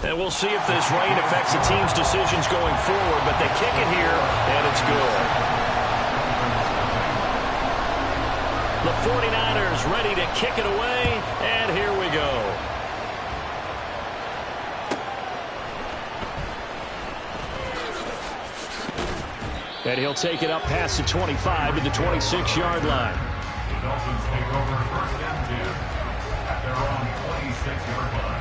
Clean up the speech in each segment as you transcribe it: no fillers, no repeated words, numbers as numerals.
And we'll see if this rain affects the team's decisions going forward, but they kick it here, and it's good. The 49ers ready to kick it away, and here we go. And he'll take it up past the 25 to the 26-yard line. The Dolphins take over first and 10 at their own 26-yard line.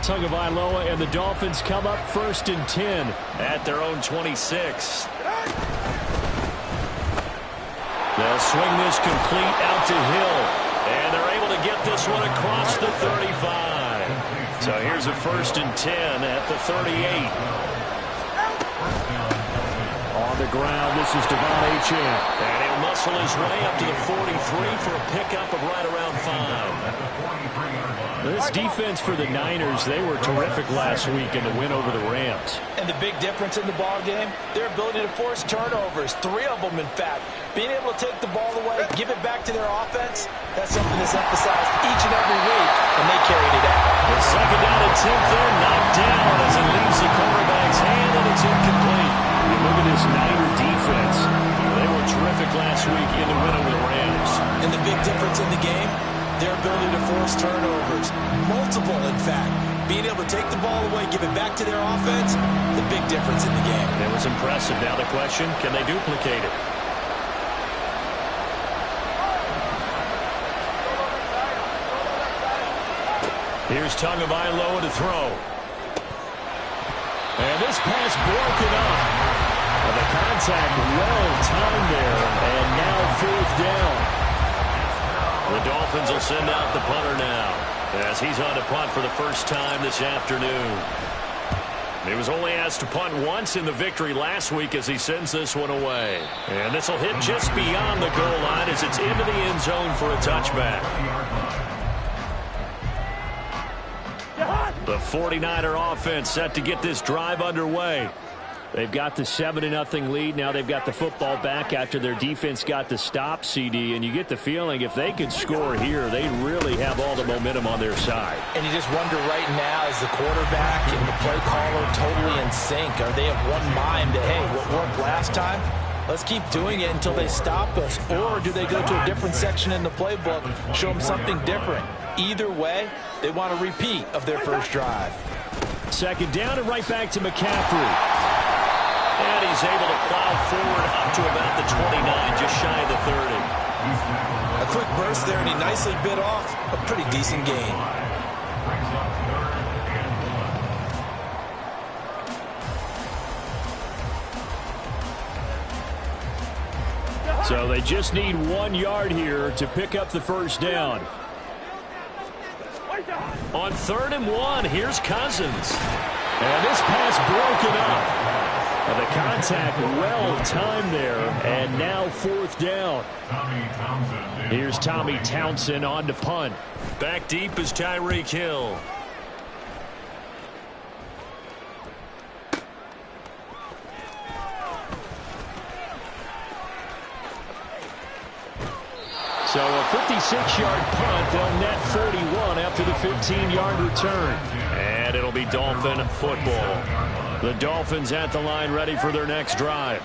Tagovailoa and the Dolphins come up first and 10 at their own 26. They'll swing this complete out to Hill, and they're able to get this one across the 35. So here's a first and 10 at the 38. On the ground, this is Devon Achane, and he'll muscle his way up to the 43 for a pickup of right around 5. This defense for the Niners, they were terrific last week in the win over the Rams. And the big difference in the ball game, their ability to force turnovers, 3 of them in fact. Being able to take the ball away, give it back to their offense, that's something that's emphasized each and every week, and they carried it out. The second down and 10 there, knocked down as it leaves the quarterback's hand, and it's incomplete. You look at this Niner defense. They were terrific last week in the win over the Rams. And the big difference in the game, their ability to force turnovers. Multiple, in fact. Being able to take the ball away, give it back to their offense, the big difference in the game. It was impressive. Now the question, can they duplicate it? Here's Tagovailoa to throw. And this pass broken up. And the contact well timed there. And now 4th down. The Dolphins will send out the punter now as he's on to punt for the first time this afternoon. He was only asked to punt once in the victory last week as he sends this one away. And this will hit just beyond the goal line as it's into the end zone for a touchback. The 49er offense set to get this drive underway. They've got the 7-0 lead. Now they've got the football back after their defense got the stop, CD. And you get the feeling if they could score here, they really have all the momentum on their side. And you just wonder right now, is the quarterback and the play caller totally in sync? Are they of one mind that, hey, what worked last time? Let's keep doing it until they stop us. Or do they go to a different section in the playbook, show them something different? Either way, they want a repeat of their first drive. Second down and right back to McCaffrey. And he's able to plow forward up to about the 29, just shy of the 30. A quick burst there, and he nicely bit off a pretty decent gain. So they just need 1 yard here to pick up the first down. On 3rd and 1, here's Cousins. And this pass broken up. And the contact well timed there, and now 4th down. Here's Tommy Townsend on to punt. Back deep is Tyreek Hill. So a 56-yard punt. They'll net 41 after the 15-yard return. And it'll be Dolphin football. The Dolphins at the line ready for their next drive.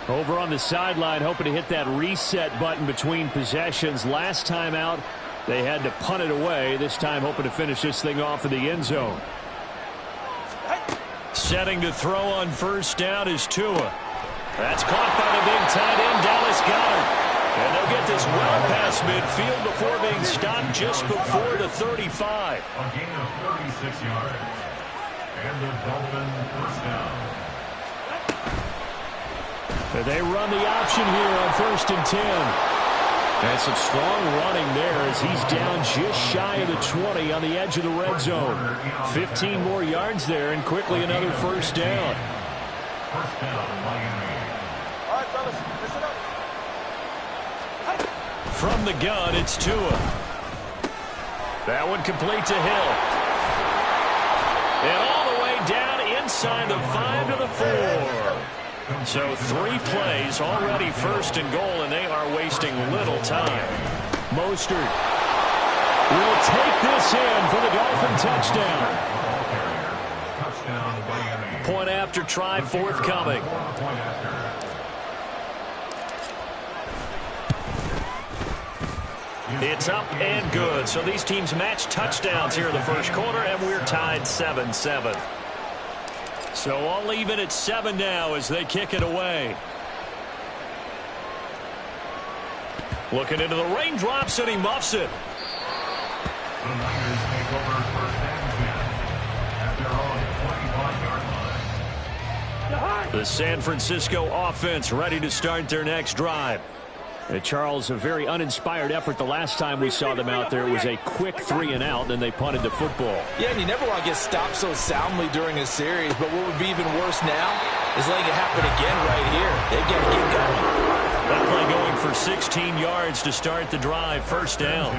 Over on the sideline, hoping to hit that reset button between possessions. Last time out, they had to punt it away. This time hoping to finish this thing off in the end zone. Setting to throw on first down is Tua. That's caught by the big tight end, Dallas Goedert. And they'll get this well past midfield before being stopped just before the 35. A gain of 36 yards. And the Dolphin first down. They run the option here on 1st and 10. And some strong running there as he's down just shy of the 20 on the edge of the red zone. 15 more yards there and quickly another first down. First down, Miami. All right, fellas, listen up. From the gun, it's Tua. That one complete to Hill. And all the way down inside the 5 to the 4. So 3 plays already, 1st and goal, and they are wasting little time. Mostert will take this in for the Dolphin touchdown. Point after try forthcoming. It's up and good. So these teams match touchdowns here in the 1st quarter, and we're tied 7-7. So all even at 7 now as they kick it away. Looking into the raindrops, and he muffs it. The Niners take over 1st and 10 at their own 25-yard line. The San Francisco offense ready to start their next drive. Charles, a very uninspired effort the last time we saw them out there. It was a quick 3-and-out, then they punted the football. Yeah, and you never want to get stopped so soundly during a series, but what would be even worse now is letting it happen again right here. They've got to get going. That play going for 16 yards to start the drive. 1st down.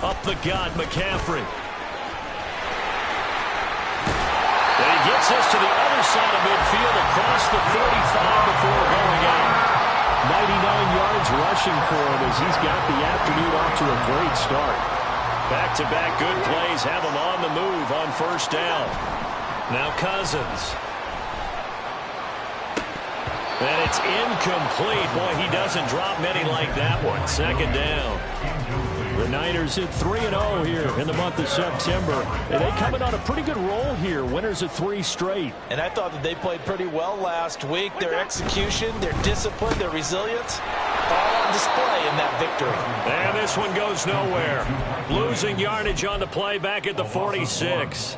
Up the gut, McCaffrey. And he gets us to the other side of midfield across the 45 before going out. 99 yards rushing for him as he's got the afternoon off to a great start. Back-to-back good plays have him on the move on 1st down. Now Cousins. And it's incomplete. Boy, he doesn't drop many like that one. 2nd down. The Niners hit 3-0 here in the month of September. And they coming on a pretty good roll here. Winners of 3 straight. And I thought that they played pretty well last week. Their execution, their discipline, their resilience, all on display in that victory. And this one goes nowhere. Losing yardage on the play back at the 46.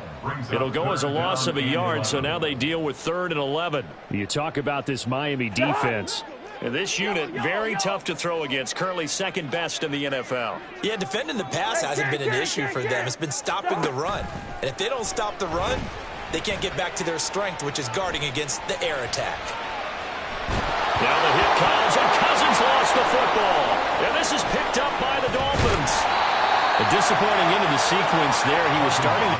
It'll go as a loss of a yard, so now they deal with 3rd and 11. You talk about this Miami defense. And this unit, very tough to throw against, currently 2nd best in the NFL. Yeah, defending the pass hasn't been an issue for them. It's been stopping the run. And if they don't stop the run, they can't get back to their strength, which is guarding against the air attack. Now the hit comes, and Cousins lost the football. And this is picked up by the Dolphins. A disappointing end of the sequence there. He was starting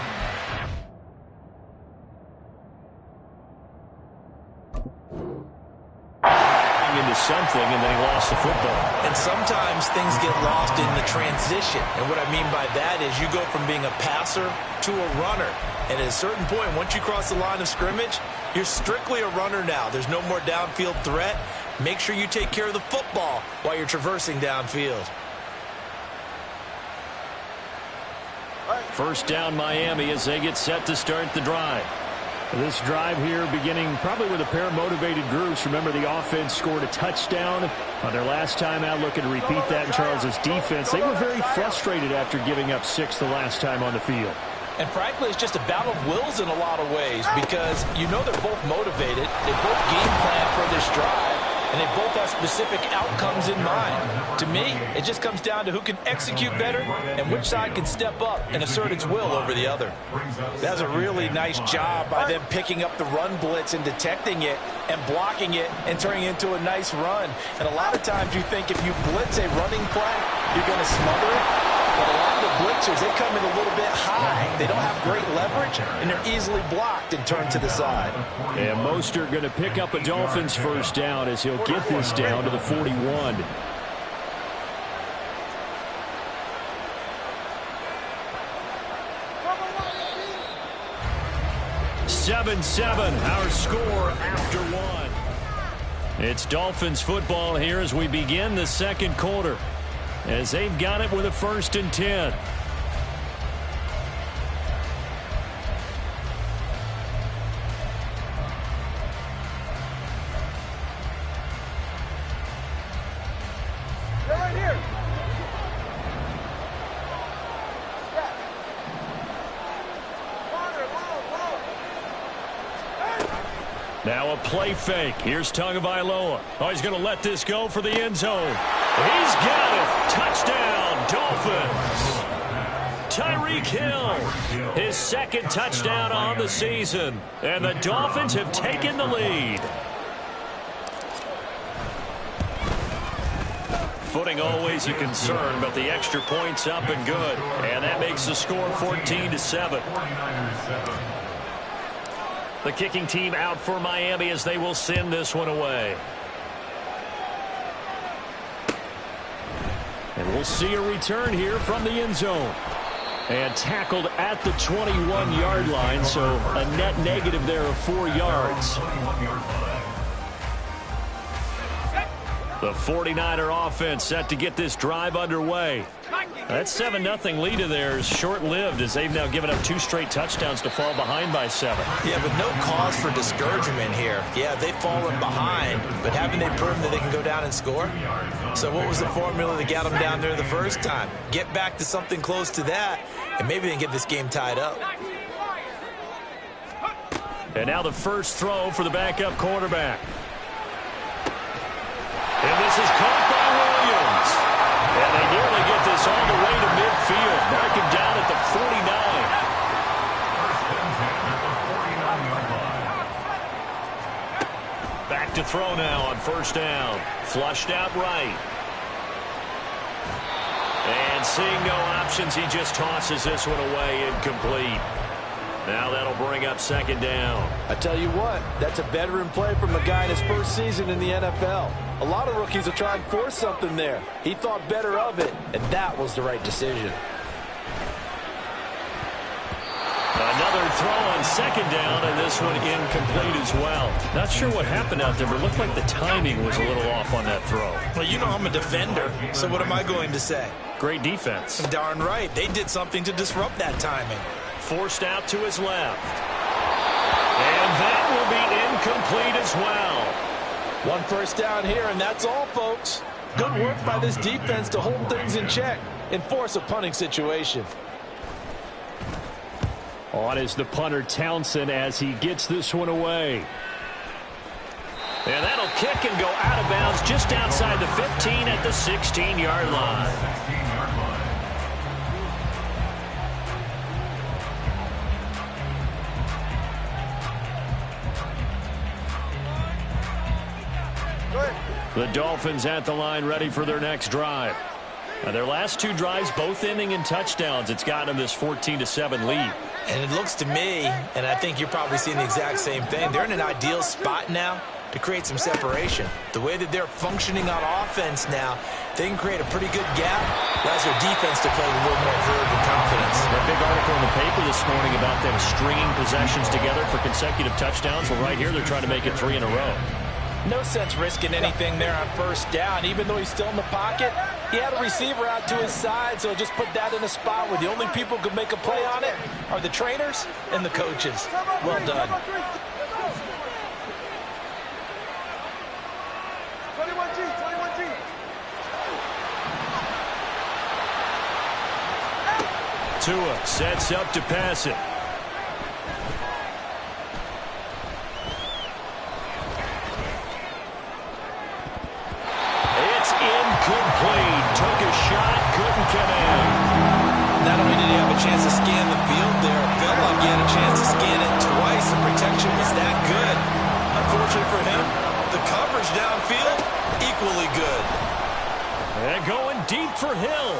into something, and then he lost the football. And sometimes things get lost in the transition. And what I mean by that is you go from being a passer to a runner. And at a certain point, once you cross the line of scrimmage, you're strictly a runner now. There's no more downfield threat. Make sure you take care of the football while you're traversing downfield. 1st down Miami as they get set to start the drive. This drive here beginning probably with a pair of motivated groups. Remember, the offense scored a touchdown on their last time out. Looking to repeat that in Charles's defense. They were very frustrated after giving up 6 the last time on the field. And frankly, it's just a battle of wills in a lot of ways because you know they're both motivated. They both game plan for this drive. And they both have specific outcomes in mind. To me, it just comes down to who can execute better and which side can step up and assert its will over the other. That's a really nice job by them picking up the run blitz and detecting it and blocking it and turning it into a nice run. And a lot of times you think if you blitz a running play, you're going to smother it. But a lot of the blitzers, they come in a little bit high. They don't have great leverage, and they're easily blocked and turned to the side. And Mostert going to pick up a Dolphins 1st down as he'll get this down to the 41. Our score after 1. It's Dolphins football here as we begin the 2nd quarter. As they've got it with a 1st and 10. They're right here. Now a play fake. Here's Tagovailoa. Oh, he's going to let this go for the end zone. He's got it. Touchdown, Dolphins. Tyreek Hill, his 2nd touchdown on the season. And the Dolphins have taken the lead. footing always a concern, but the extra point's up and good. And that makes the score 14-7. The kicking team out for Miami as they will send this one away. And we'll see a return here from the end zone. And tackled at the 21-yard line, so a net negative there of 4 yards. The 49er offense set to get this drive underway. That 7-0 lead of theirs short-lived as they've now given up 2 straight touchdowns to fall behind by 7. Yeah, but no cause for discouragement here. Yeah, they've fallen behind, but haven't they proven that they can go down and score? So what was the formula that got them down there the first time? Get back to something close to that, and maybe they can get this game tied up. And now the first throw for the backup quarterback. And this is caught by Williams. And they nearly get this all the way to midfield. Mark him down at the 49. Back to throw now on first down. Flushed out right. And seeing no options, he just tosses this one away, incomplete. Now that'll bring up second down. I tell you what, that's a veteran play from a guy in his first season in the NFL. A lot of rookies will try and force something there. He thought better of it, and that was the right decision. Another throw on second down, and this one incomplete as well. Not sure what happened out there, but it looked like the timing was a little off on that throw. Well, you know I'm a defender, so what am I going to say? Great defense. Darn right. They did something to disrupt that timing. Forced out to his left. And that will be incomplete as well. 1 first down here, and that's all, folks. Good work by this defense to hold things in check and force a punting situation. On is the punter Townsend as he gets this one away. And that'll kick and go out of bounds just outside the 15 at the 16-yard line. The Dolphins at the line ready for their next drive. Now their last 2 drives both ending in touchdowns. It's gotten them this 14-7 lead. And it looks to me, and I think you're probably seeing the exact same thing, they're in an ideal spot now to create some separation. The way that they're functioning on offense now, they can create a pretty good gap. Allows their defense to play with a little more verve and confidence. A big article in the paper this morning about them stringing possessions together for consecutive touchdowns. Well, right here they're trying to make it 3 in a row. No sense risking anything there on first down. Even though he's still in the pocket, he had a receiver out to his side, so just put that in a spot where the only people who could make a play on it are the trainers and the coaches. Well done. 21G. Tua sets up to pass it. Incomplete. Took a shot, couldn't connect. Not only did he have a chance to scan the field there, it felt like he had a chance to scan it twice. The protection was that good. Unfortunately for him, the coverage downfield, equally good. And going deep for Hill.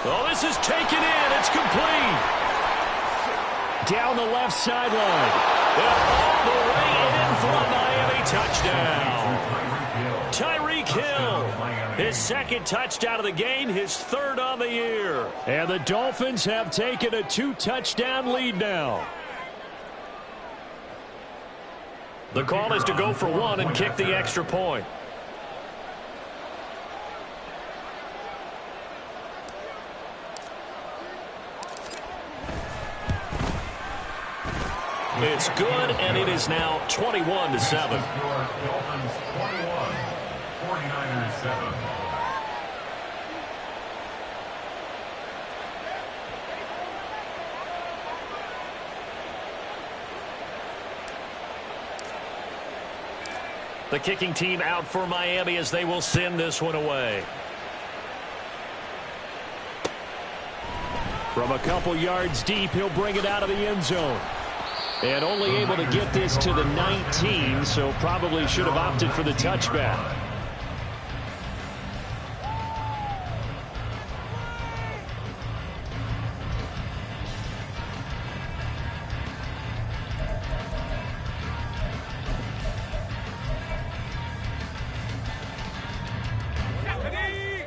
Oh, this is taken in. It's complete. Down the left sideline. And all the way in for a Miami touchdown. Tyreek Hill, his second touchdown of the game, his 3rd on the year. And the Dolphins have taken a 2-touchdown lead now. The call is to go for 1 and kick the extra point. It's good, and it is now 21-7. Dolphins 21, 49ers 7. The kicking team out for Miami as they will send this one away. From a couple yards deep, he'll bring it out of the end zone. And only able to get this to the 19, so probably should have opted for the touchback.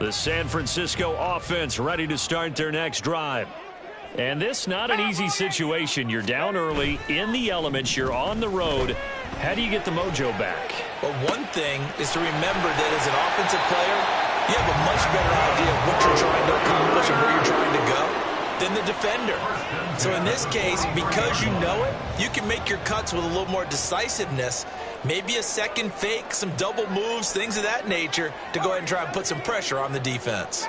The San Francisco offense ready to start their next drive. And this not an easy situation. You're down early, in the elements, you're on the road. How do you get the mojo back? Well, one thing is to remember that as an offensive player, you have a much better idea of what you're trying to accomplish and where you're trying to go than the defender. So in this case, because you know it, you can make your cuts with a little more decisiveness. Maybe a second fake, some double moves, things of that nature to go ahead and try and put some pressure on the defense.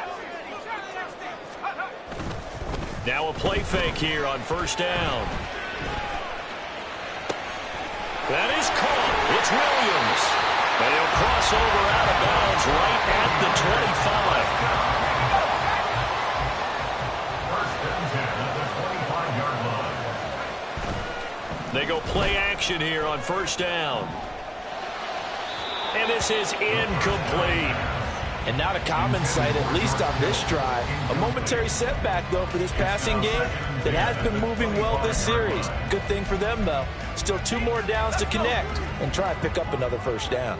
Now a play fake here on first down. That is caught. It's Williams. And he'll cross over out of bounds right at the 25. They go play action here on first down. And this is incomplete. And not a common sight, at least on this drive. A momentary setback, though, for this passing game that has been moving well this series. Good thing for them, though. Still 2 more downs to connect and try and pick up another first down.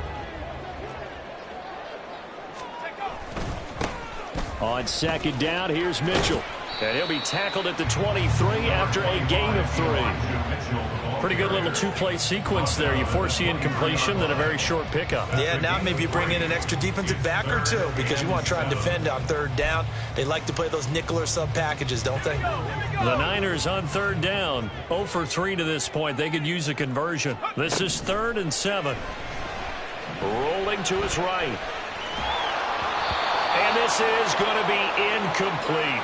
On second down, here's Mitchell. And he'll be tackled at the 23 after a gain of 3. Pretty good little 2-play sequence there. You force the incompletion, then a very short pickup. Yeah, now maybe you bring in an extra defensive back or 2 because you want to try and defend on third down. They like to play those nickel or sub packages, don't they? The Niners on third down, 0 for 3 to this point. They could use a conversion. This is 3rd and 7. Rolling to his right. And this is going to be incomplete.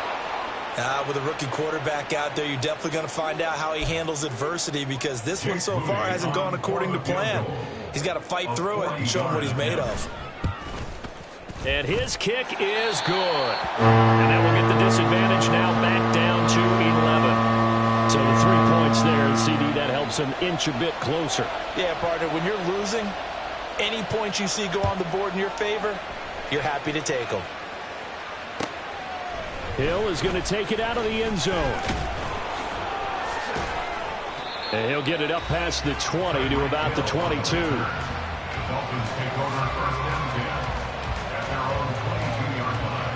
With a rookie quarterback out there, you're definitely going to find out how he handles adversity because this one so far hasn't gone according to plan. He's got to fight through it and show him what he's made of. And his kick is good. And that will get the disadvantage now back down to 11. So the 3 points there, and CD, that helps him inch a bit closer. Yeah, partner, when you're losing, any points you see go on the board in your favor, you're happy to take them. Hill is going to take it out of the end zone. And he'll get it up past the 20 to about the 22. The Dolphins take over first and 10 at their own 22-yard line.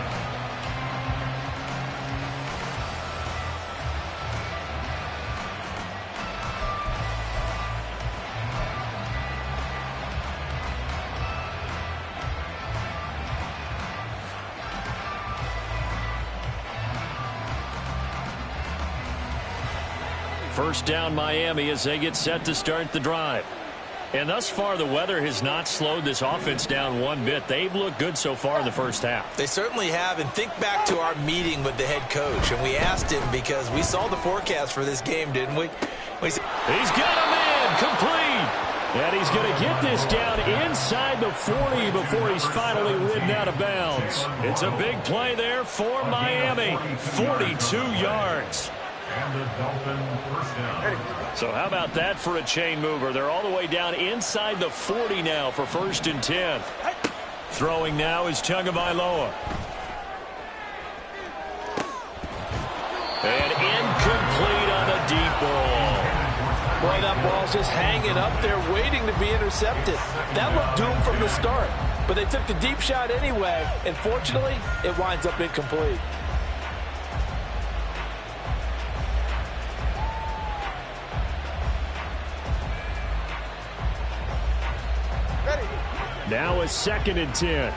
First down Miami as they get set to start the drive. And thus far, the weather has not slowed this offense down one bit. They've looked good so far in the first half. They certainly have. And think back to our meeting with the head coach. And we asked him because we saw the forecast for this game, didn't we? He's got a man complete. And he's going to get this down inside the 40 before he's finally ridden out of bounds. It's a big play there for Miami. 42 yards. And the Dolphin first down. So how about that for a chain mover? They're all the way down inside the 40 now for 1st and 10. Throwing now is Tagovailoa. And incomplete on a deep ball. Boy, that ball's just hanging up there waiting to be intercepted. That looked doomed from the start. But they took the deep shot anyway. And fortunately, it winds up incomplete. Now a 2nd and 10.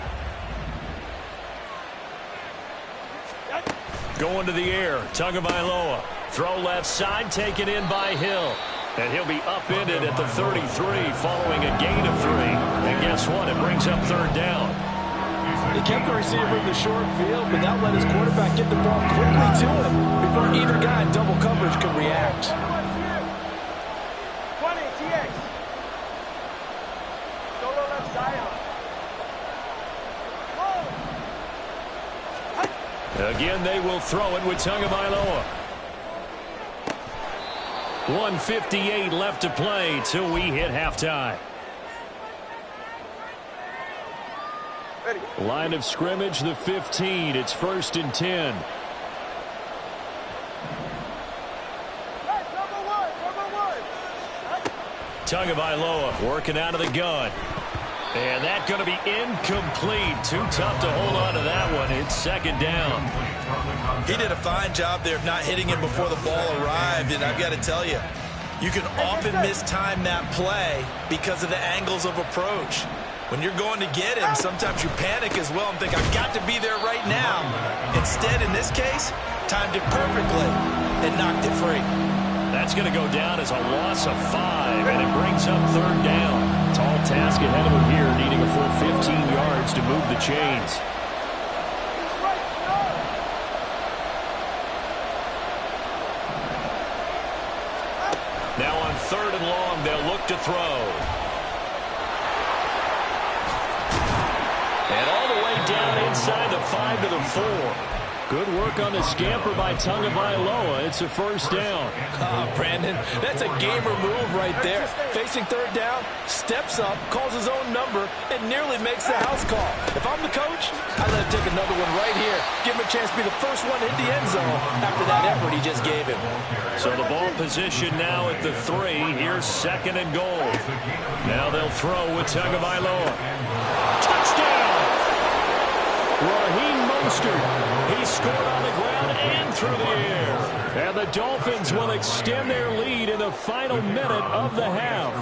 Going to the air, Tagovailoa. Throw left side, taken in by Hill. And he'll be upended at the 33 following a gain of 3. And guess what? It brings up 3rd down. They kept the receiver in the short field, but that let his quarterback get the ball quickly to him before either guy in double coverage could react. Again, they will throw it with Tagovailoa. 1:58 left to play till we hit halftime. Line of scrimmage, the 15. It's 1st and 10. Tagovailoa working out of the gun. And that's going to be incomplete. Too tough to hold on to that one. It's second down. He did a fine job there of not hitting him before the ball arrived, and I've got to tell you, you can often mistime that play because of the angles of approach. When you're going to get him, sometimes you panic as well and think, I've got to be there right now. Instead, in this case, timed it perfectly and knocked it free. That's going to go down as a loss of 5, and it brings up third down. Tall task ahead of him here, needing a full 15 yards to move the chains. Now on third and long, they'll look to throw. And all the way down inside the 5 to the 4. Good work on the scamper by Tagovailoa. It's a first down. Oh, Brandon, that's a gamer move right there. Facing third down, steps up, calls his own number, and nearly makes the house call. If I'm the coach, I let him take another one right here. Give him a chance to be the first one to hit the end zone after that effort he just gave him. So the ball position now at the 3. Here's second and goal. Now they'll throw with Tagovailoa. Touchdown! Raheem Mostert. He scored on the ground and through the air. And the Dolphins will extend their lead in the final minute of the half.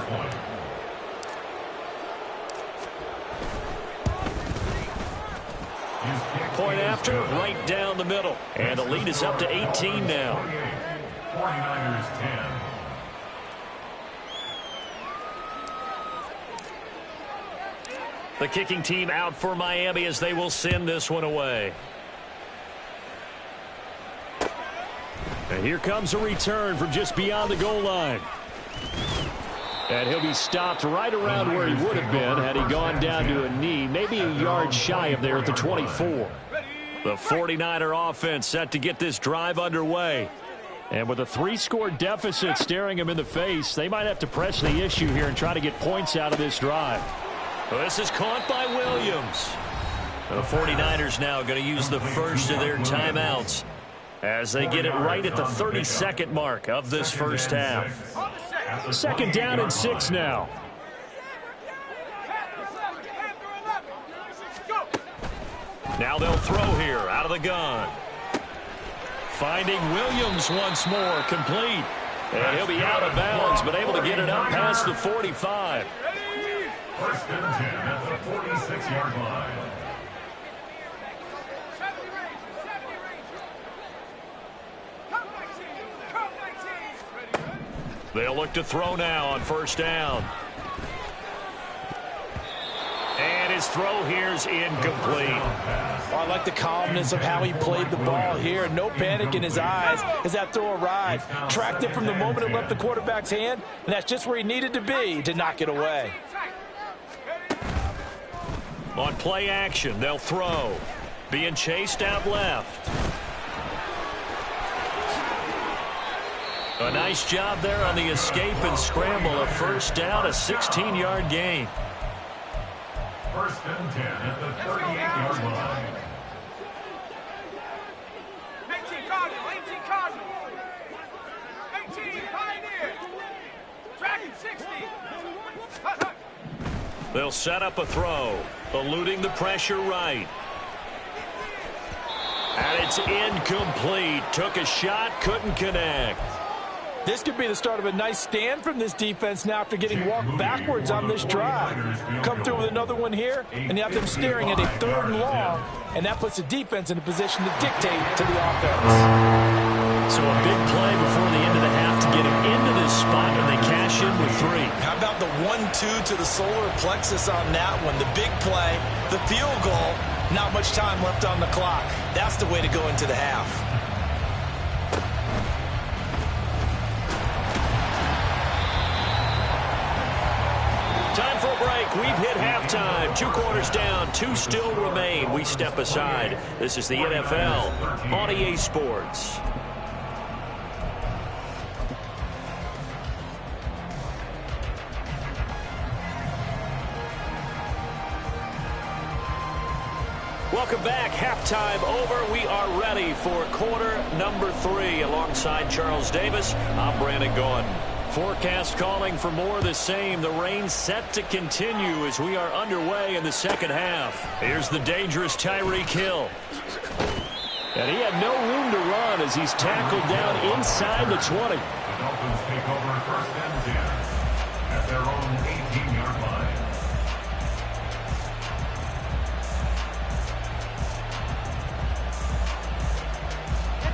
Point after, right down the middle. And the lead is up to 18 now. 49ers 10. The kicking team out for Miami as they will send this one away. And here comes a return from just beyond the goal line. And he'll be stopped right around where he would have been had he gone down to a knee, maybe a yard shy of there at the 24. The 49er offense set to get this drive underway. And with a 3-score deficit staring him in the face, they might have to press the issue here and try to get points out of this drive. Well, this is caught by Williams. The 49ers now going to use the first of their timeouts as they get it right at the 32nd mark of this first half. Second down and 6 now. Now they'll throw here out of the gun. Finding Williams once more, complete. And he'll be out of bounds, but able to get it up past the 45. First and 10 at the 46-yard line. They'll look to throw now on first down. And his throw here is incomplete. Oh, I like the calmness of how he played the ball here. No panic in his eyes as that throw arrived. Tracked it from the moment it left the quarterback's hand, and that's just where he needed to be to knock it away. On play action, they'll throw. Being chased out left. A nice job there on the escape and scramble. A first down, a 16-yard gain. First and 10 at the 38-yard line. 18 Cardinal, 18 Cardinal. 18 Pioneer. Dragon 60. They'll set up a throw, eluding the pressure right. And it's incomplete. Took a shot, couldn't connect. This could be the start of a nice stand from this defense now after getting walked backwards on this drive. Come through with another one here, and you have them staring at a third and long, and that puts the defense in a position to dictate to the offense. So a big play before the end of the half to get him into this spot, and they cash in with 3. How about the 1-2 to the solar plexus on that one? The big play, the field goal, not much time left on the clock. That's the way to go into the half. Time for a break. We've hit halftime. 2 quarters down. 2 still remain. We step aside. This is the NFL on EA Sports. Welcome back. Halftime over. We are ready for quarter number 3. Alongside Charles Davis, I'm Brandon Gaudin. Forecast calling for more of the same. The rain set to continue as we are underway in the second half. Here's the dangerous Tyreek Hill. And he had no room to run as he's tackled down inside the 20. The Dolphins take over first and 10 at their own 18-yard line.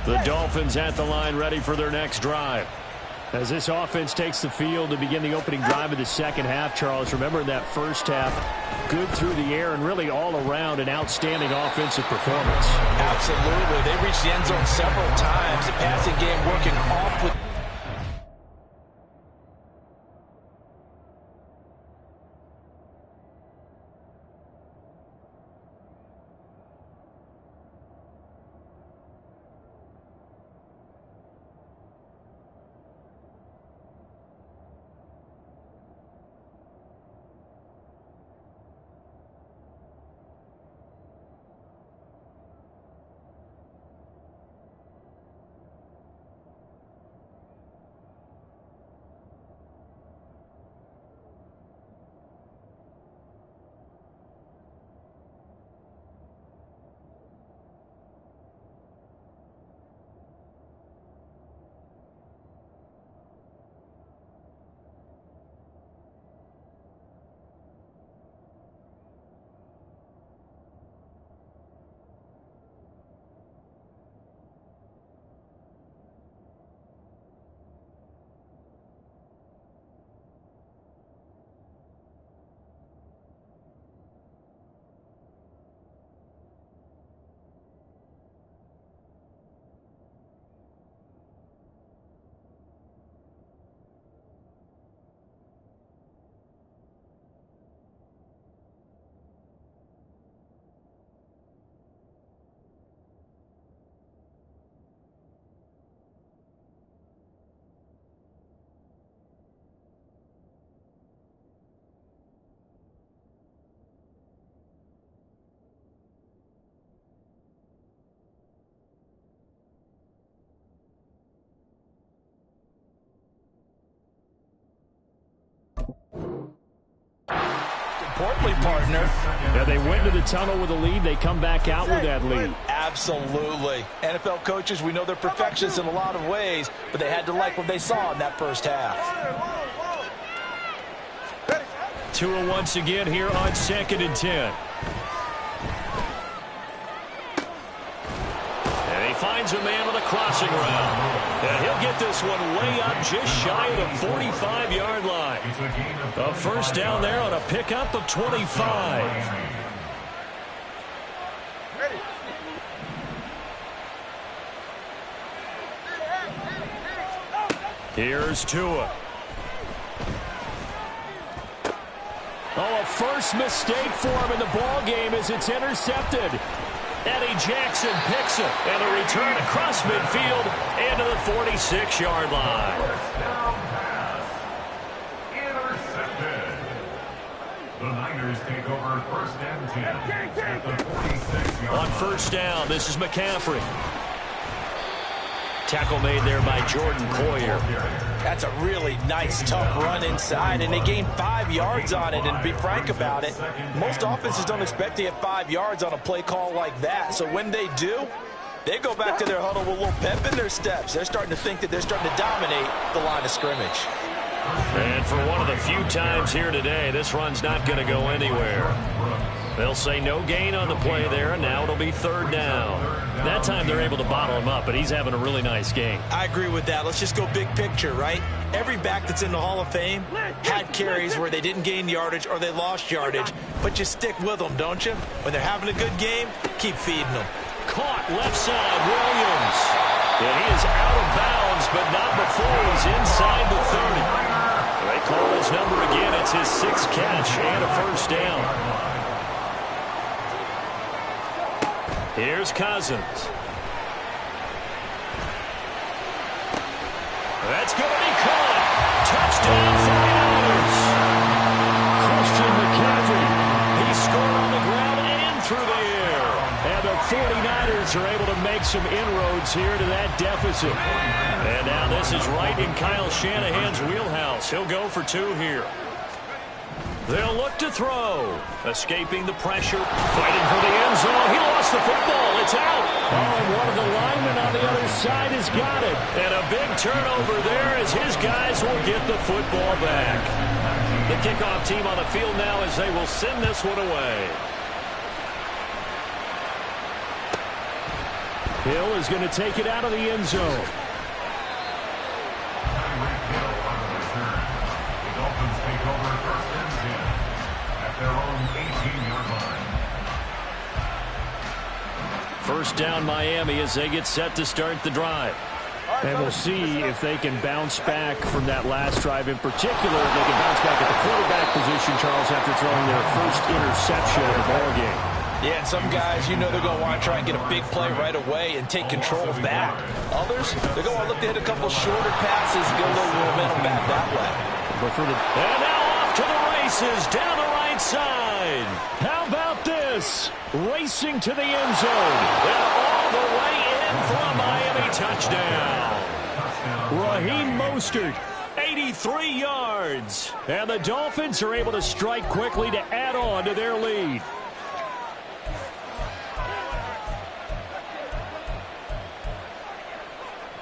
The Dolphins at the line ready for their next drive. As this offense takes the field to begin the opening drive of the second half, Charles, remember in that first half, good through the air and really all around an outstanding offensive performance. Absolutely. They reached the end zone several times. The passing game working off with... Importantly, partner. Yeah, they went to the tunnel with a lead. They come back out with that lead. Absolutely. NFL coaches, we know they're perfectionists in a lot of ways, but they had to like what they saw in that first half. Tua once again here on 2nd and 10. And he finds a man on the crossing route. And he'll get this one way up just shy of the 45-yard line. A first down there on a pickup of 25. Here's Tua. Oh, a first mistake for him in the ball game as it's intercepted. Eddie Jackson picks it, and a return across midfield into the 46-yard line. First down pass. Intercepted. The Niners take over first and 10 at the 46-yard line. On first down, this is McCaffrey. Tackle made there by Jordan Poyer. That's a really nice, tough run inside, and they gained 5 yards on it. And to be frank about it, most offenses don't expect to get 5 yards on a play call like that. So when they do, they go back to their huddle with a little pep in their steps. They're starting to think that they're starting to dominate the line of scrimmage. And for one of the few times here today, this run's not going to go anywhere. They'll say no gain on the play there, and now it'll be third down. That time they're able to bottle him up, but he's having a really nice game. I agree with that. Let's just go big picture, right? Every back that's in the Hall of Fame had carries where they didn't gain yardage or they lost yardage, but you stick with them, don't you? When they're having a good game, keep feeding them. Caught left side, Williams. And he is out of bounds, but not before he's inside the 30. They call his number again. It's his 6th catch and a first down. Here's Cousins. That's going to be caught. Touchdown, 49ers. Christian McCaffrey. He scored on the ground and through the air. And the 49ers are able to make made some inroads here to that deficit. And now this is right in Kyle Shanahan's wheelhouse. He'll go for 2 here. They'll look to throw. Escaping the pressure. Fighting for the end zone. He lost the football. It's out. Oh, and one of the linemen on the other side has got it. And a big turnover there as his guys will get the football back. The kickoff team on the field now as they will send this one away. Hill is going to take it out of the end zone. First down Miami as they get set to start the drive. And we'll see if they can bounce back from that last drive in particular. If they can bounce back at the quarterback position, Charles, after throwing their first interception of the ballgame. Yeah, and some guys, you know they're going to want to try and get a big play right away and take control back. Others, they're going to look to hit a couple shorter passes, get a little momentum back that way. And now off to the races, down the right side. How about this? Racing to the end zone. And all the way in for a Miami touchdown. Raheem Mostert, 83 yards. And the Dolphins are able to strike quickly to add on to their lead.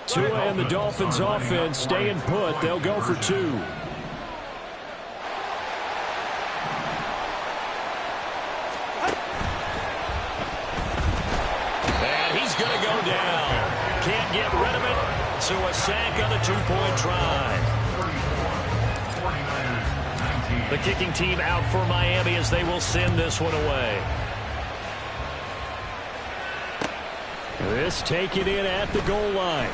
Tua and the Dolphins offense staying put. They'll go for 2. And he's going to go down. Can't get rid of it. So a sack on the 2-point try. The kicking team out for Miami as they will send this one away. This taken in at the goal line.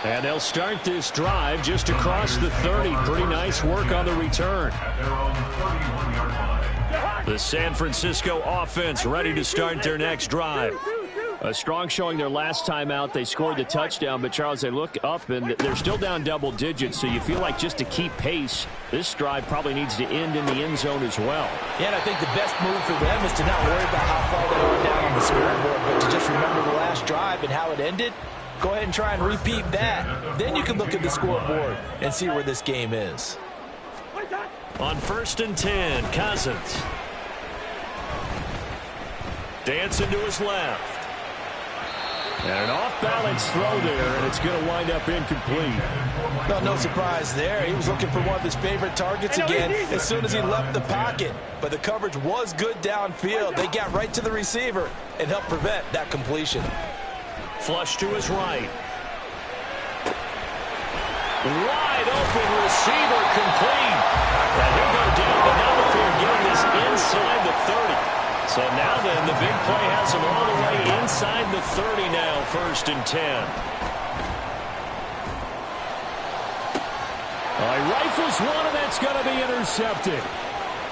And they'll start this drive just across the 30. Pretty nice work on the return. The San Francisco offense ready to start their next drive. A strong showing their last time out. They scored the touchdown, but, Charles, they look up, and they're still down double digits, so you feel like just to keep pace, this drive probably needs to end in the end zone as well. Yeah, and I think the best move for them is to not worry about how far they are down on the scoreboard, but to just remember the last drive and how it ended. Go ahead and try and repeat that. Then you can look at the scoreboard and see where this game is. On 1st and 10, Cousins. Dancing to his left. And an off-balance throw there, and it's going to wind up incomplete. Well, no surprise there. He was looking for one of his favorite targets again as soon as he left the pocket. But the coverage was good downfield. They got right to the receiver and helped prevent that completion. Flush to his right. Wide open receiver complete. And he'll go down, but now the field getting this inside the 30. So now then, the big play has him all the way inside the 30 now, 1st and 10. He rifles one, and that's going to be intercepted.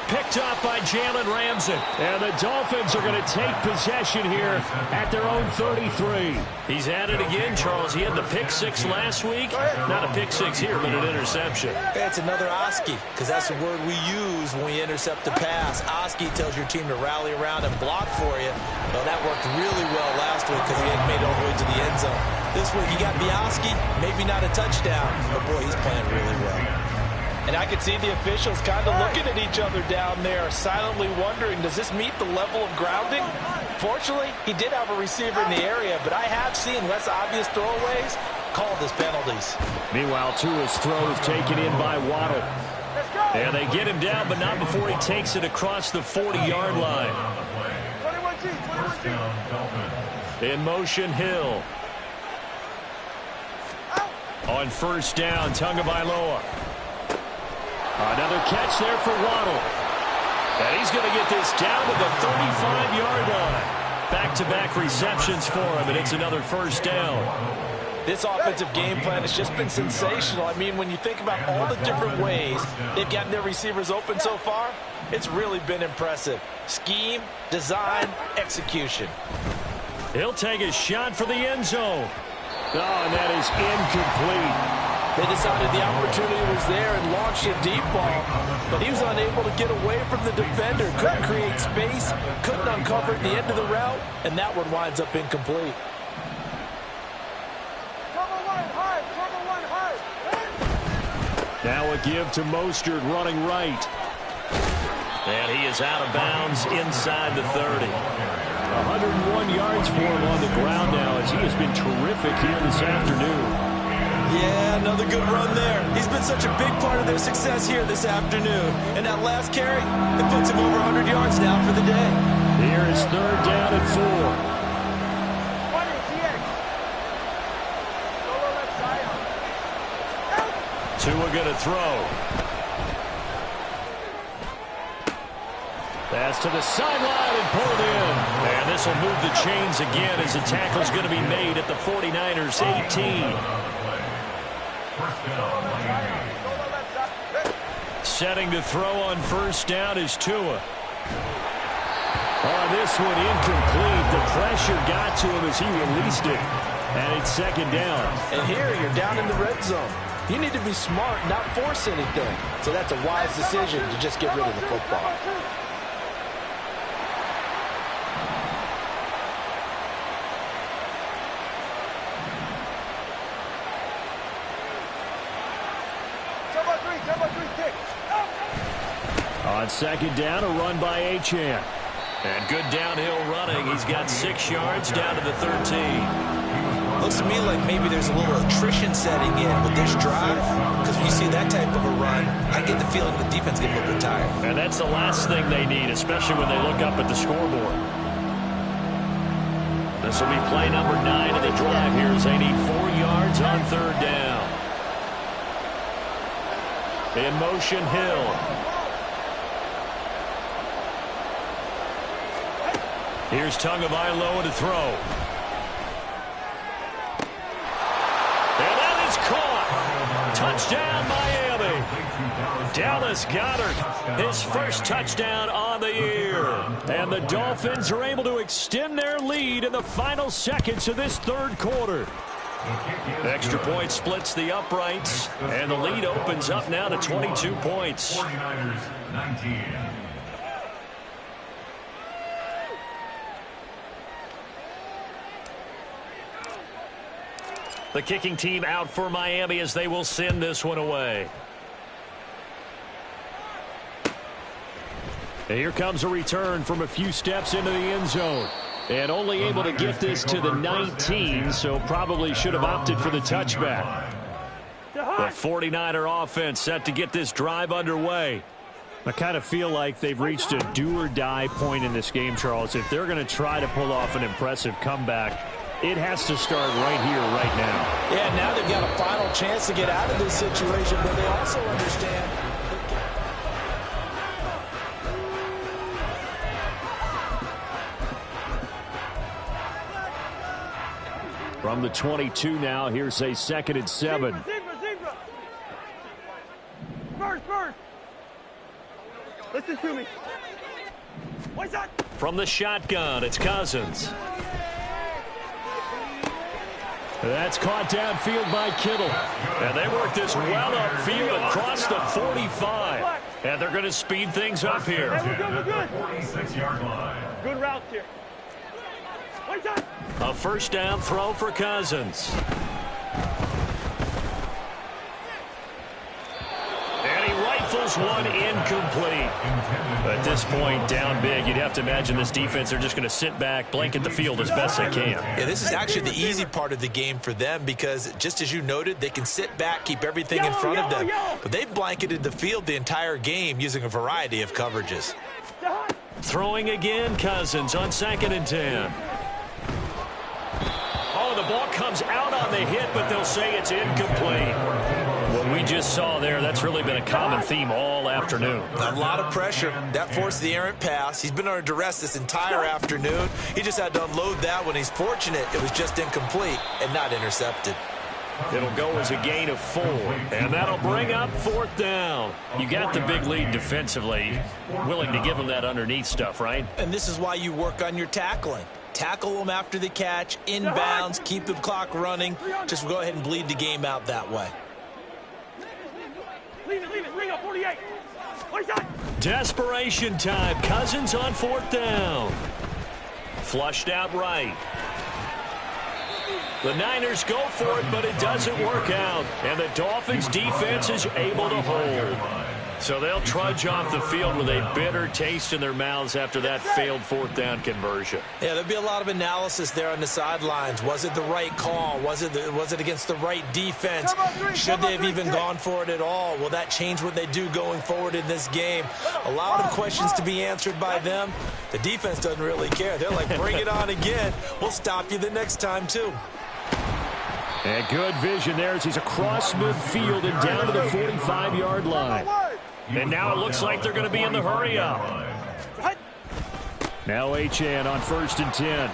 Picked up by Jalen Ramsey. And the Dolphins are going to take possession here at their own 33. He's at it again, Charles. He had the pick 6 last week. Not a pick 6 here, but an interception. It's another Oski, because that's the word we use when we intercept a pass. Oski tells your team to rally around and block for you. Well, that worked really well last week because he hadn't made it all the way to the end zone. This week, he got the Oski, maybe not a touchdown, but boy, he's playing really well. And I could see the officials kind of looking at each other down there, silently wondering, does this meet the level of grounding? Fortunately, he did have a receiver in the area, but I have seen less obvious throwaways called as penalties. Meanwhile, Tua's throw is taken in by Waddle. And they get him down, but not before he takes it across the 40-yard line. In motion, Hill. On 1st down, Tagovailoa. Another catch there for Waddle. And he's going to get this down to the 35-yard line. Back-to-back receptions for him, and it's another 1st down. This offensive game plan has just been sensational. I mean, when you think about all the different ways they've gotten their receivers open so far, it's really been impressive. Scheme, design, execution. He'll take a shot for the end zone. Oh, and that is incomplete. They decided the opportunity was there and launched a deep ball, but he was unable to get away from the defender. Couldn't create space, couldn't uncover at the end of the route, and that one winds up incomplete. Now a give to Mostert running right. And he is out of bounds inside the 30. 101 yards for him on the ground now as he has been terrific here this afternoon. Yeah, another good run there. He's been such a big part of their success here this afternoon. And that last carry, it puts him over 100 yards now for the day. Here is 3rd down and 4. Tua going to throw. Pass to the sideline and pulled in. And this will move the chains again as the tackle is going to be made at the 49ers 18. Setting to throw on 1st down is Tua. Oh, this one incomplete. The pressure got to him as he released it. And it's 2nd down. And here you're down in the red zone. You need to be smart, not force anything. So that's a wise decision to just get rid of the football. On 2nd down, a run by Achane. And good downhill running. He's got 6 yards down to the 13. Looks to me like maybe there's a little attrition setting in with this drive, because when you see that type of a run, I get the feeling the defense gets a little bit tired. And that's the last thing they need, especially when they look up at the scoreboard. This will be play number 9 of the drive here as they need 4 yards on 3rd down. In motion, Hill. Here's Tagovailoa to throw. And that is caught. Touchdown, Miami. Dallas Goedert, his first touchdown on the year. And the Dolphins are able to extend their lead in the final seconds of this 3rd quarter. Extra point splits the uprights, and the lead opens up now to 22 points. 49ers 19. The kicking team out for Miami as they will send this one away. And here comes a return from a few steps into the end zone. And only able to get this to the 19, so probably should have opted for the touchback. The 49er offense set to get this drive underway. I kind of feel like they've reached a do-or-die point in this game, Charles. If they're going to try to pull off an impressive comeback, it has to start right here, right now. Yeah, now they've got a final chance to get out of this situation, but they also understand. From the 22 now, here's a 2nd and 7. First. Listen to me. What's that? From the shotgun, it's Cousins. That's caught downfield by Kittle. And they work this well upfield across the 45. And they're going to speed things up here. Hey, we're good. 46-yard line. Good route here. What's that? A 1st down throw for Cousins. And he rifles one incomplete. At this point, down big, you'd have to imagine this defense are just going to sit back, blanket the field as best they can. Yeah, this is actually the easy part of the game for them because, just as you noted, they can sit back, keep everything in front of them. But they've blanketed the field the entire game using a variety of coverages. Throwing again, Cousins on 2nd and 10. Oh, the ball comes out on the hit, but they'll say it's incomplete. What we just saw there, that's really been a common theme all afternoon. A lot of pressure. That forced the errant pass. He's been under duress this entire afternoon. He just had to unload that one. He's fortunate it was just incomplete and not intercepted. It'll go as a gain of 4, and that'll bring up 4th down. You got the big lead defensively, willing to give them that underneath stuff, right? And this is why you work on your tackling. Tackle them after the catch, inbounds, keep the clock running. Just go ahead and bleed the game out that way. Leave it. Ring up 48. What's that? Desperation time. Cousins on 4th down. Flushed out right. The Niners go for it, but it doesn't work out. And the Dolphins defense is able to hold. So they'll trudge off the field with a bitter taste in their mouths after that failed 4th down conversion. Yeah, there'll be a lot of analysis there on the sidelines. Was it the right call? Was it against the right defense? Should they have even gone for it at all? Will that change what they do going forward in this game? A lot of questions to be answered by them. The defense doesn't really care. They're like, bring it on again. We'll stop you the next time, too. And good vision there as he's across midfield and down to the 45-yard line. And now it looks like they're going to be in the hurry up. Now Achane on 1st and 10.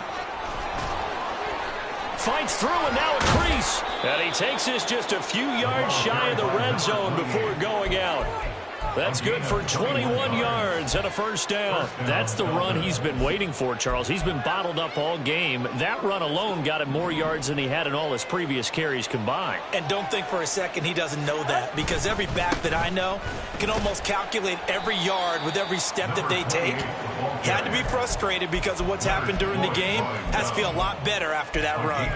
Fights through and now a crease. And he takes this just a few yards shy of the red zone before going out. That's good for 21 yards and a 1st down. That's the run he's been waiting for, Charles. He's been bottled up all game. That run alone got him more yards than he had in all his previous carries combined. And don't think for a second he doesn't know that, because every back that I know can almost calculate every yard with every step that they take. He had to be frustrated because of what's happened during the game. Has to feel a lot better after that run.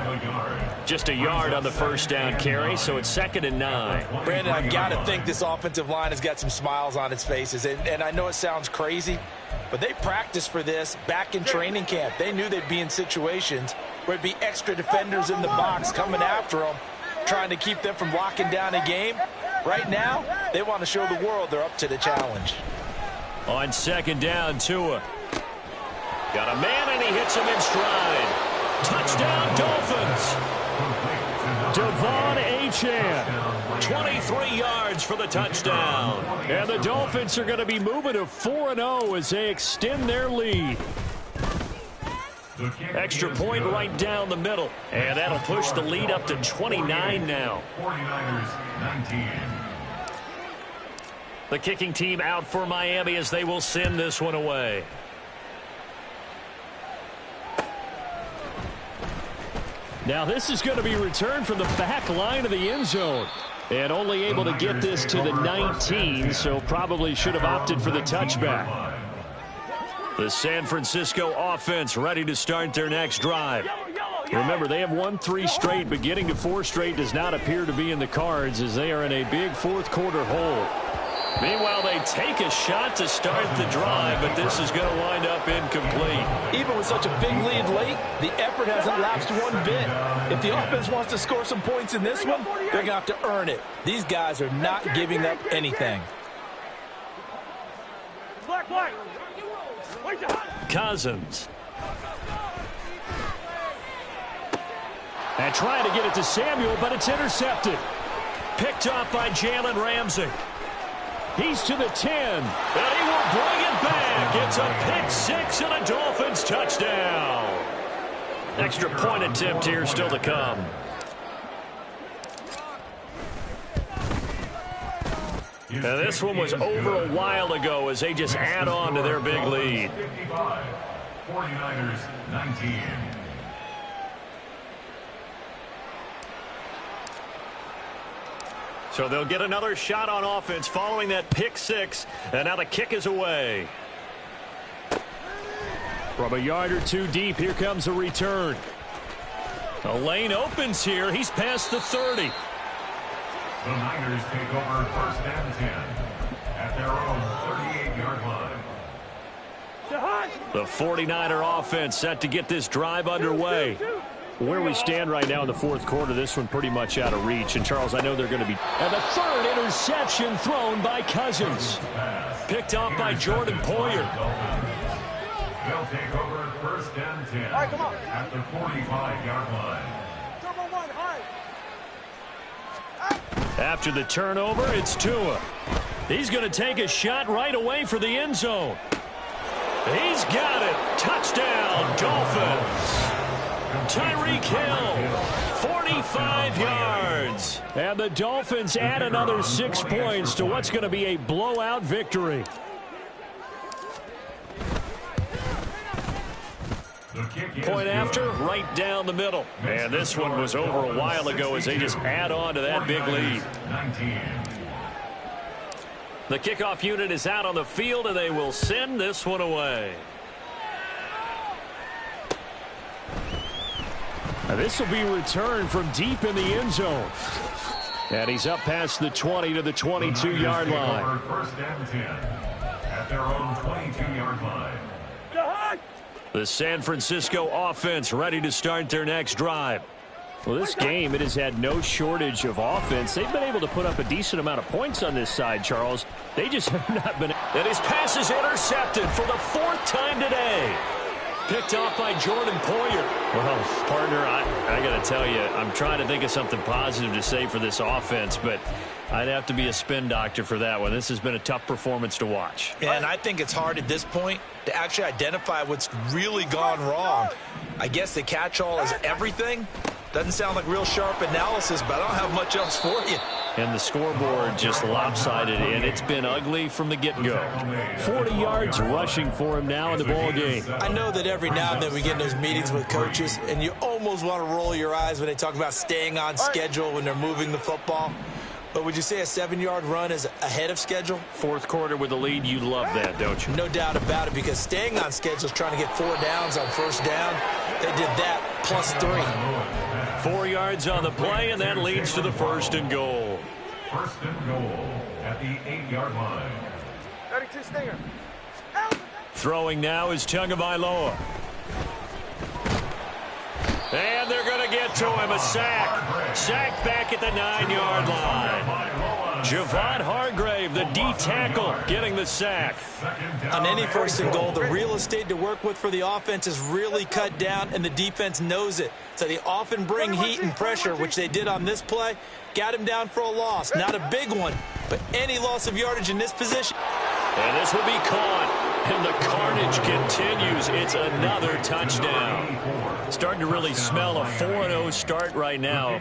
Just a yard on the 1st down carry, so it's 2nd and 9. Brandon, I've got to think this offensive line has got some smiles on its faces. And I know it sounds crazy, but they practiced for this back in training camp. They knew they'd be in situations where it'd be extra defenders in the box coming after them, trying to keep them from locking down a game. Right now, they want to show the world they're up to the challenge. On 2nd down, Tua. Got a man, and he hits him in stride. Touchdown, Dolphins. Devon Achane, 23 yards for the touchdown. And the Dolphins are going to be moving to 4-0 as they extend their lead. Extra point right down the middle. And that'll push the lead up to 29 now. 49ers 19. The kicking team out for Miami as they will send this one away. Now this is going to be returned from the back line of the end zone. And only able to get this to the 19, so probably should have opted for the touchback. The San Francisco offense ready to start their next drive. Remember, they have won 3 straight, but getting to 4 straight does not appear to be in the cards as they are in a big 4th quarter hole. Meanwhile, they take a shot to start the drive, but this is going to wind up incomplete. Even with such a big lead late, the effort hasn't lapsed one bit. If the offense wants to score some points in this one, they're going to have to earn it. These guys are not giving up anything. Cousins. And trying to get it to Samuel, but it's intercepted. Picked off by Jalen Ramsey. He's to the 10, and he will bring it back. It's a pick 6 and a Dolphins touchdown. Extra point attempt here still to come. And this one was over a while ago as they just add on to their big lead. 55, 49ers 19. So they'll get another shot on offense following that pick 6, and now the kick is away. From a yard or 2 deep, here comes a return. The lane opens here. He's past the 30. The Niners take over 1st and 10 at their own 38-yard line. The 49er offense set to get this drive underway. Where we stand right now in the 4th quarter, this one pretty much out of reach. And, Charles, I know they're going to be... And the 3rd interception thrown by Cousins. Picked off by Jordan Poyer. They'll take over 1st and 10 at the 45-yard line. After the turnover, it's Tua. He's going to take a shot right away for the end zone. He's got it. Touchdown, Dolphins. Tyreek Hill, 45 yards. And the Dolphins add another 6 points to what's going to be a blowout victory. Point after, right down the middle. And this one was over a while ago as they just add on to that big lead. The kickoff unit is out on the field, and they will send this one away. Now this will be returned from deep in the end zone. And he's up past the 20 to the 22-yard line. First and 10 at their own 22-yard line. The San Francisco offense ready to start their next drive. Well, this game, it has had no shortage of offense. They've been able to put up a decent amount of points on this side, Charles. They just have not been. And his pass is intercepted for the 4th time today. Picked off by Jordan Poyer. Well, partner, I got to tell you, I'm trying to think of something positive to say for this offense, but I'd have to be a spin doctor for that one. This has been a tough performance to watch. And I think it's hard at this point to actually identify what's really gone wrong. I guess the catch-all is everything. Doesn't sound like real sharp analysis, but I don't have much else for you. And the scoreboard just lopsided, and it's been ugly from the get-go. 40 yards rushing for him now in the ball game. I know that every now and then we get in those meetings with coaches, and you almost want to roll your eyes when they talk about staying on schedule when they're moving the football. But would you say a 7-yard run is ahead of schedule? 4th quarter with the lead, you love that, don't you? No doubt about it, because staying on schedule is trying to get 4 downs on first down. They did that plus 3. 4 yards on the play, and that leads to the 1st and goal. 1st and goal at the 8-yard line. 32 Stinger. Throwing now is Tagovailoa. And they're going to get to him. A sack. Sack back at the 9-yard line. Javon Hargrave, the D tackle, getting the sack. On any 1st and goal, the real estate to work with for the offense is really cut down, and the defense knows it. So they often bring heat and pressure, which they did on this play. Got him down for a loss. Not a big one, but any loss of yardage in this position. And this will be caught. And the carnage continues. It's another touchdown. Starting to really smell a 4-0 start right now.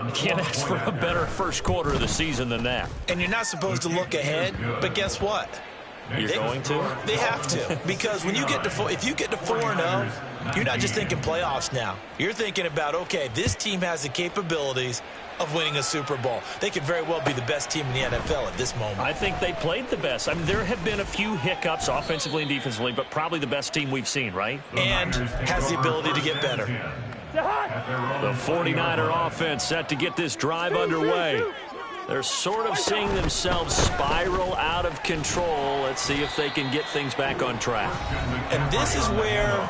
You can't ask for a better 1st quarter of the season than that. And you're not supposed to look ahead, but guess what? You're going to? They have to, because when you get to if you get to 4-0, you're not just thinking playoffs now. You're thinking about, okay, this team has the capabilities of winning a Super Bowl. They could very well be the best team in the NFL at this moment. I think they played the best. I mean, there have been a few hiccups offensively and defensively, but probably the best team we've seen, right? And has the ability to get better. The 49er offense set to get this drive underway. They're sort of seeing themselves spiral out of control. Let's see if they can get things back on track. And this is where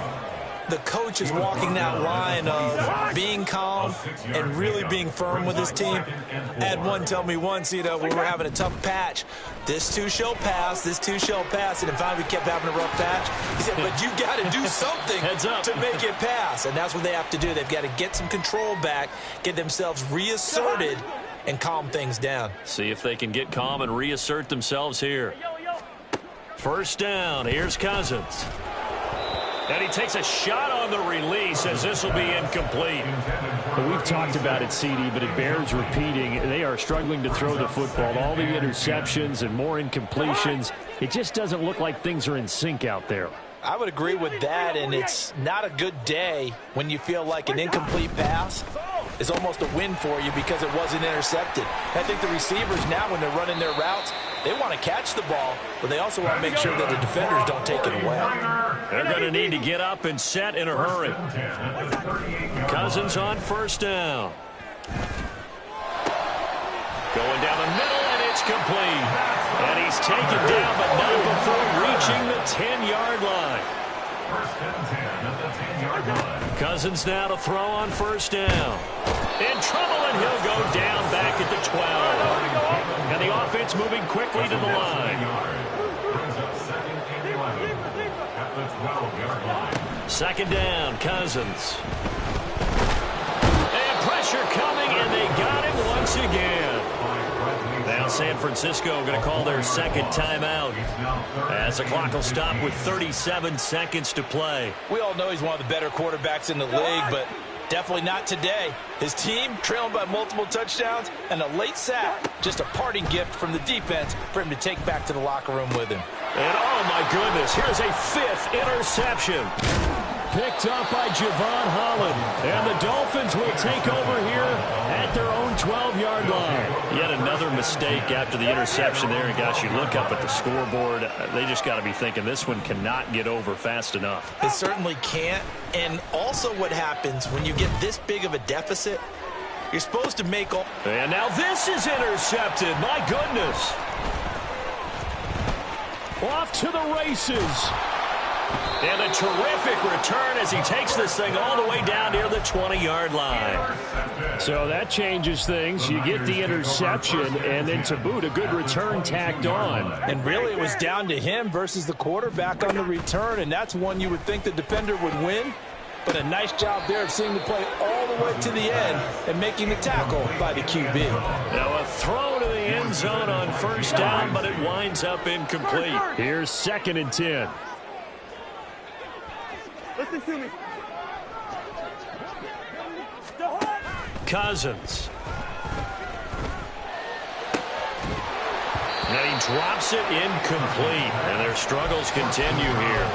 the coach is walking that line of being calm and really being firm with his team. I had one tell me once, you know, when we were having a tough patch, this too shall pass, this too shall pass. And in fact, we kept having a rough patch. He said, but you got to do something to make it pass. And that's what they have to do. They've got to get some control back, get themselves reasserted, and calm things down. See if they can get calm and reassert themselves here. 1st down. Here's Cousins. And he takes a shot on the release as this will be incomplete. We've talked about it, CD, but it bears repeating. They are struggling to throw the football. All the interceptions and more incompletions. It just doesn't look like things are in sync out there. I would agree with that, and it's not a good day when you feel like an incomplete pass is almost a win for you because it wasn't intercepted. I think the receivers now, when they're running their routes, they want to catch the ball, but they also want to make sure that the defenders don't take it away. They're going to need to get up and set in a hurry. Cousins on 1st down. Going down the middle, and it's complete. And he's taken down, but not before reaching the 10-yard line. 1st and 10 at the 10-yard line. Cousins now to throw on 1st down. In trouble, and he'll go down back at the 12. And the offense moving quickly to the line. Brings up 2nd and 11 at the 12-yard line. 2nd down, Cousins. And pressure coming, and they got him once again. Now San Francisco going to call their 2nd timeout as the clock will stop with 37 seconds to play. We all know he's one of the better quarterbacks in the league, but definitely not today. His team trailing by multiple touchdowns and a late sack. Just a parting gift from the defense for him to take back to the locker room with him. And oh my goodness, here's a 5th interception. Picked up by Javon Holland. And the Dolphins will take over here at their own 12-yard line. Yet another mistake after the interception there. And, gosh, you look up at the scoreboard. They just got to be thinking this one cannot get over fast enough. It certainly can't. And also what happens when you get this big of a deficit, you're supposed to make all... And now this is intercepted. My goodness. Off to the races. And a terrific return as he takes this thing all the way down near the 20-yard line. So that changes things. You get the interception, and then to boot, a good return tacked on. And really, it was down to him versus the quarterback on the return, and that's one you would think the defender would win. But a nice job there of seeing the play all the way to the end and making the tackle by the QB. Now a throw to the end zone on first down, but it winds up incomplete. Here's 2nd and 10. Listen to me. Cousins. And he drops it incomplete. And their struggles continue here.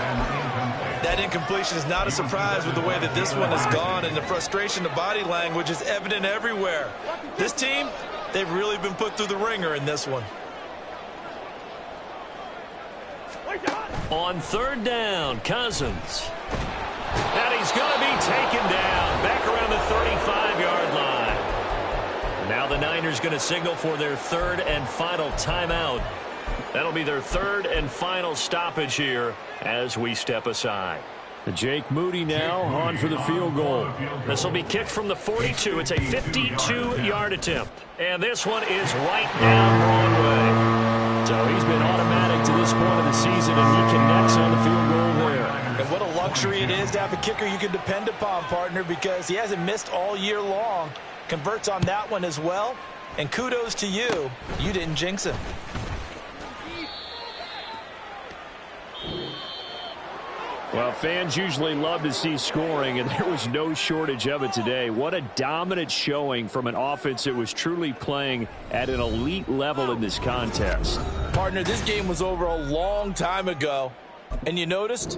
That incompletion is not a surprise with the way that this one has gone, and the frustration, the body language is evident everywhere. This team, they've really been put through the ringer in this one. On 3rd down, Cousins. And he's going to be taken down back around the 35-yard line. Now the Niners going to signal for their 3rd and final timeout. That'll be their 3rd and final stoppage here as we step aside. Jake Moody now on for the field goal. This will be kicked from the 42. It's a 52-yard attempt. And this one is right down Broadway. So he's been automatic to this point of the season, and he connects on the field goal there. And what a luxury it is to have a kicker you can depend upon, partner, because he hasn't missed all year long. Converts on that one as well. And kudos to you. You didn't jinx him. Well, fans usually love to see scoring, and there was no shortage of it today. What a dominant showing from an offense that was truly playing at an elite level in this contest. Partner, this game was over a long time ago, and you noticed